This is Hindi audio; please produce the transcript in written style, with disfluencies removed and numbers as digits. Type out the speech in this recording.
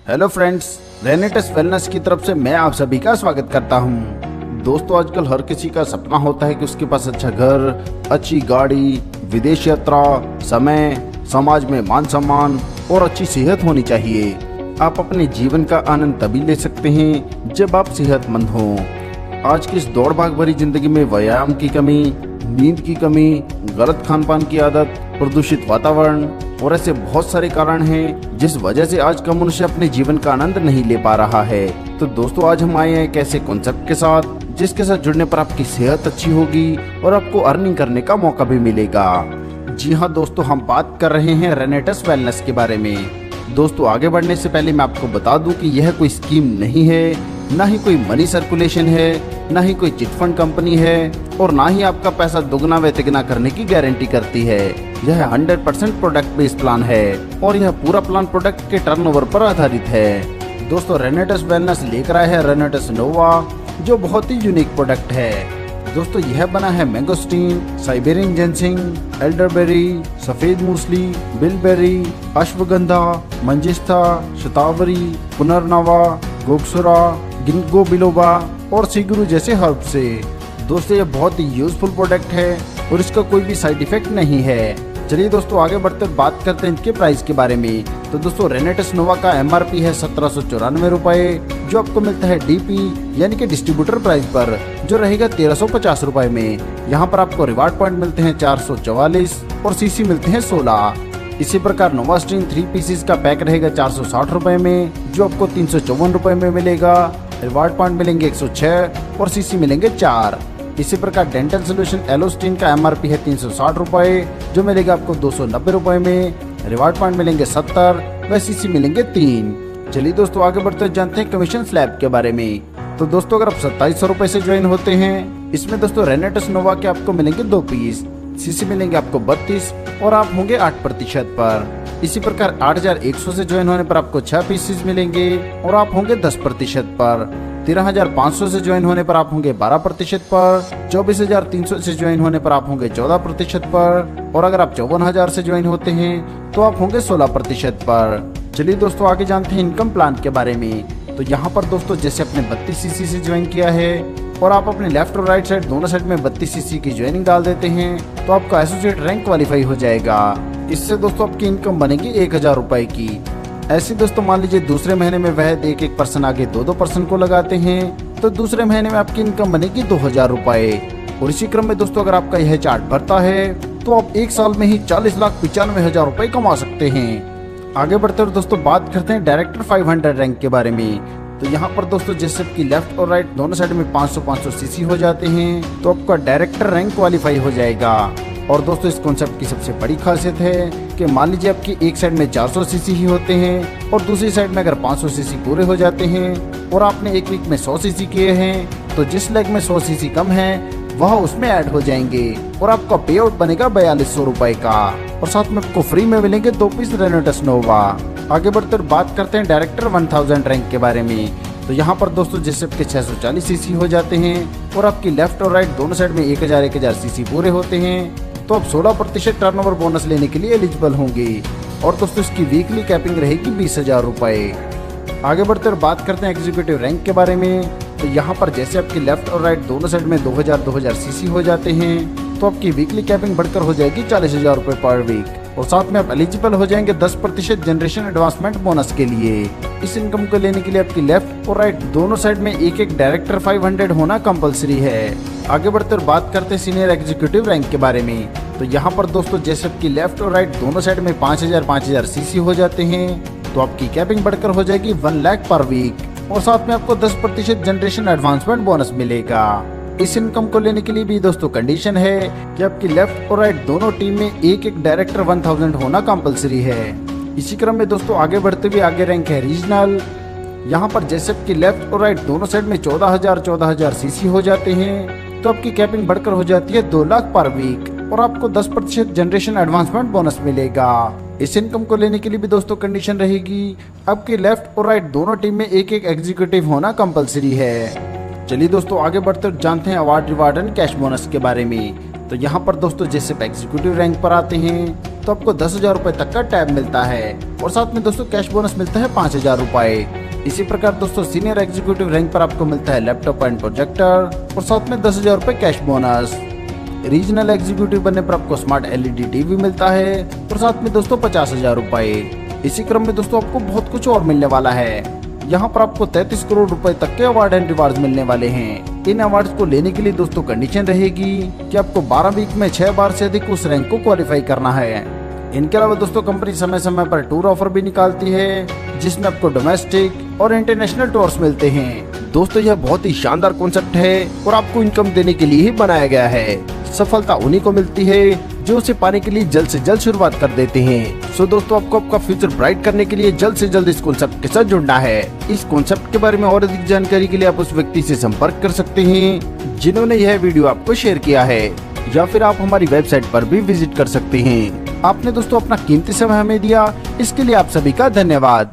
हेलो फ्रेंड्स, रेनेटस वेलनेस की तरफ से मैं आप सभी का स्वागत करता हूं। दोस्तों, आजकल हर किसी का सपना होता है कि उसके पास अच्छा घर, अच्छी गाड़ी, विदेश यात्रा, समय, समाज में मान सम्मान और अच्छी सेहत होनी चाहिए। आप अपने जीवन का आनंद तभी ले सकते हैं जब आप सेहतमंद हों। आज की इस दौड़ भाग भरी जिंदगी में व्यायाम की कमी, नींद की कमी, गलत खान पान की आदत, प्रदूषित वातावरण और ऐसे बहुत सारे कारण हैं जिस वजह से आज का मनुष्य अपने जीवन का आनंद नहीं ले पा रहा है। तो दोस्तों, आज हम आए हैं एक ऐसे कॉन्सेप्ट के साथ जिसके साथ जुड़ने पर आपकी सेहत अच्छी होगी और आपको अर्निंग करने का मौका भी मिलेगा। जी हाँ दोस्तों, हम बात कर रहे हैं रेनेटस वेलनेस के बारे में। दोस्तों, आगे बढ़ने से पहले मैं आपको बता दूं कि यह कोई स्कीम नहीं है, ना ही कोई मनी सर्कुलेशन है, ना ही कोई चिट फंड कंपनी है और ना ही आपका पैसा दुगना व तिगना करने की गारंटी करती है। यह 100% प्रोडक्ट बेस्ड प्लान है और यह पूरा प्लान प्रोडक्ट के टर्नओवर पर आधारित है। दोस्तों, रेनेटस वेलनेस लेकर आया है रेनेटस नोवा, जो बहुत ही यूनिक प्रोडक्ट है। दोस्तों, यह बना है मैंगोस्टीन, साइबेरियन जेंसिंग, एल्डरबेरी, सफेद मूसली, बिलबेरी, अश्वगंधा, मंजिस्था, शतावरी, पुनर्नवा, गोक्सुरा, गिंगो बिलोबा और सिगुरु जैसे हर्ब से। दोस्तों, यह बहुत ही यूजफुल प्रोडक्ट है और इसका कोई भी साइड इफेक्ट नहीं है। चलिए दोस्तों, आगे बढ़ते बात करते हैं इनके प्राइस के बारे में। तो दोस्तों, रेनेटस नोवा का MRP है 1794 रुपए, जो आपको मिलता है DP यानी कि डिस्ट्रीब्यूटर प्राइस पर, जो रहेगा 1350 रुपए में। यहाँ पर आपको रिवार्ड पॉइंट मिलते हैं 444 और CC मिलते हैं 16। इसी प्रकार नोवा स्ट्रीम 3 पीसेस का पैक रहेगा 460 रुपए में, जो आपको 354 रुपए में मिलेगा। रिवार्ड पॉइंट मिलेंगे 106 और CC मिलेंगे 4। इसी प्रकार डेंटल सोल्यूशन एलोस्टीन का MRP है 360 रुपए, जो मिलेगा आपको 290 रुपए में। रिवार्ड पॉइंट मिलेंगे 70 व CC मिलेंगे 3। चलिए दोस्तों, आगे बढ़ते जानते हैं कमीशन स्लैब के बारे में। तो दोस्तों, अगर आप 2700 रुपए से ज्वाइन होते हैं, इसमें दोस्तों रेनेटस नोवा के आपको मिलेंगे 2 पीस, CC मिलेंगे आपको 32 और आप होंगे 8% पर। इसी प्रकार 8100 से ज्वाइन होने पर आपको 6 पीसेस मिलेंगे और आप होंगे 10% पर। 13500 से ज्वाइन होने पर आप होंगे 12% पर। 24300 से ज्वाइन होने पर आप होंगे 14% पर और अगर आप 54000 से ज्वाइन होते हैं तो आप होंगे 16% पर। चलिए दोस्तों, आगे जानते हैं इनकम प्लान के बारे में। तो यहाँ पर दोस्तों, जैसे आपने 32 CC से ज्वाइन किया है और आप अपने लेफ्ट और राइट साइड दोनों साइड में 32 CC की ज्वाइनिंग डाल देते हैं तो आपका एसोसिएट रैंक क्वालिफाई हो जाएगा। इससे दोस्तों आपकी इनकम बनेगी 1000 रुपए की। ऐसे दोस्तों, मान लीजिए दूसरे महीने में वह 1% आगे 2% को लगाते हैं तो दूसरे महीने में आपकी इनकम बनेगी 2000 रुपए। और इसी क्रम में दोस्तों, अगर आपका यह चार्ट भरता है तो आप एक साल में ही 40,95,000 रुपए कमा सकते हैं। आगे बढ़ते हुए दोस्तों बात करते हैं डायरेक्टर 500 रैंक के बारे में। तो यहाँ पर दोस्तों, जैसे कि लेफ्ट और राइट दोनों साइड में 500-500 CC हो जाते हैं तो आपका डायरेक्टर रैंक क्वालिफाई हो जाएगा। और दोस्तों, इस कॉन्सेप्ट की सबसे बड़ी खासियत है कि मान लीजिए आपकी एक साइड में 400 CC ही होते हैं और दूसरी साइड में अगर 500 CC पूरे हो जाते हैं और आपने एक वीक में 100 CC किए हैं तो जिस लेग में 100 CC कम है वह उसमें ऐड हो जाएंगे और आपका पे आउट बनेगा 4200 रुपए का और साथ में आपको फ्री में मिलेंगे 2 पीस रेनेटस नोवा। आगे बढ़कर बात करते हैं डायरेक्टर 1000 रैंक के बारे में। तो यहाँ पर दोस्तों, जैसे आपके 640 CC हो जाते हैं और आपकी लेफ्ट और राइट दोनों साइड में 1000 CC पूरे होते हैं तो आप 16% टर्नओवर बोनस लेने के लिए एलिजिबल होंगे। और दोस्तों, इसकी वीकली कैपिंग रहेगी 20,000 रुपए। आगे बढ़कर बात करते हैं एग्जीक्यूटिव रैंक के बारे में। तो यहाँ पर जैसे आपकी लेफ्ट और राइट दोनों साइड में 2000 CC हो जाते हैं तो आपकी वीकली कैपिंग बढ़कर हो जाएगी 40,000 रुपए पर वीक और साथ में आप एलिजिबल हो जाएंगे 10% जनरेशन एडवांसमेंट बोनस के लिए। इस इनकम को लेने के लिए आपकी लेफ्ट और राइट दोनों साइड में एक डायरेक्टर 500 होना कंपलसरी है। आगे बढ़ते बात करते हैं सीनियर एग्जीक्यूटिव रैंक के बारे में। तो यहाँ पर दोस्तों, जैसे आपकी लेफ्ट और राइट दोनों साइड में 5000 CC हो जाते हैं तो आपकी कैपिंग बढ़कर हो जाएगी 1 लाख पर वीक और साथ में आपको 10% जनरेशन एडवांसमेंट बोनस मिलेगा। इस इनकम को लेने के लिए भी दोस्तों कंडीशन है कि आपकी लेफ्ट और राइट दोनों टीम में एक डायरेक्टर 1000 होना कंपलसरी है। इसी क्रम में दोस्तों आगे बढ़ते हुए आगे रैंक है रीजनल। यहाँ पर जैसे आपकी लेफ्ट और राइट दोनों साइड में 14,000 CC हो जाते हैं तो आपकी कैपिंग बढ़कर हो जाती है 2 लाख पर वीक और आपको 10% जनरेशन एडवांसमेंट बोनस मिलेगा। इस इनकम को लेने के लिए भी दोस्तों कंडीशन रहेगी आपके लेफ्ट और राइट दोनों टीम में एक एग्जीक्यूटिव होना कंपलसरी है। चलिए दोस्तों, आगे बढ़ते जानते हैं award, reward and cash bonus के बारे में। तो यहाँ पर दोस्तों, जैसे एग्जीक्यूटिव रैंक पर आते हैं तो आपको 10,000 रुपए तक का टैब मिलता है और साथ में दोस्तों कैश बोनस मिलता है 5,000 रुपए। इसी प्रकार दोस्तों सीनियर एग्जीक्यूटिव रैंक पर आपको मिलता है लैपटॉप एंड प्रोजेक्टर और साथ में 10,000 रुपए कैश बोनस। रीजनल एग्जीक्यूटिव बनने पर आपको स्मार्ट एलईडी टीवी मिलता है और साथ में दोस्तों 50,000 रुपए। इसी क्रम में दोस्तों आपको बहुत कुछ और मिलने वाला है। यहाँ पर आपको 33 करोड़ रुपए तक के अवार्ड एंड रिवार्ड मिलने वाले हैं। इन अवार्ड्स को लेने के लिए दोस्तों कंडीशन रहेगी कि आपको 12 वीक में 6 बार से अधिक उस रैंक को क्वालिफाई करना है। इनके अलावा दोस्तों कंपनी समय समय पर टूर ऑफर भी निकालती है जिसमें आपको डोमेस्टिक और इंटरनेशनल टूर्स मिलते हैं। दोस्तों यह बहुत ही शानदार कॉन्सेप्ट है और आपको इनकम देने के लिए ही बनाया गया है। सफलता उन्हीं को मिलती है जो उसे पाने के लिए जल्द से जल्द शुरुआत कर देते हैं। सो दोस्तों आपको आपका फ्यूचर ब्राइट करने के लिए जल्द से जल्द इस कॉन्सेप्ट के साथ जुड़ना है। इस कॉन्सेप्ट के बारे में और अधिक जानकारी के लिए आप उस व्यक्ति से संपर्क कर सकते हैं जिन्होंने यह वीडियो आपको शेयर किया है, या फिर आप हमारी वेबसाइट पर भी विजिट कर सकते हैं। आपने दोस्तों अपना कीमती समय हमें दिया, इसके लिए आप सभी का धन्यवाद।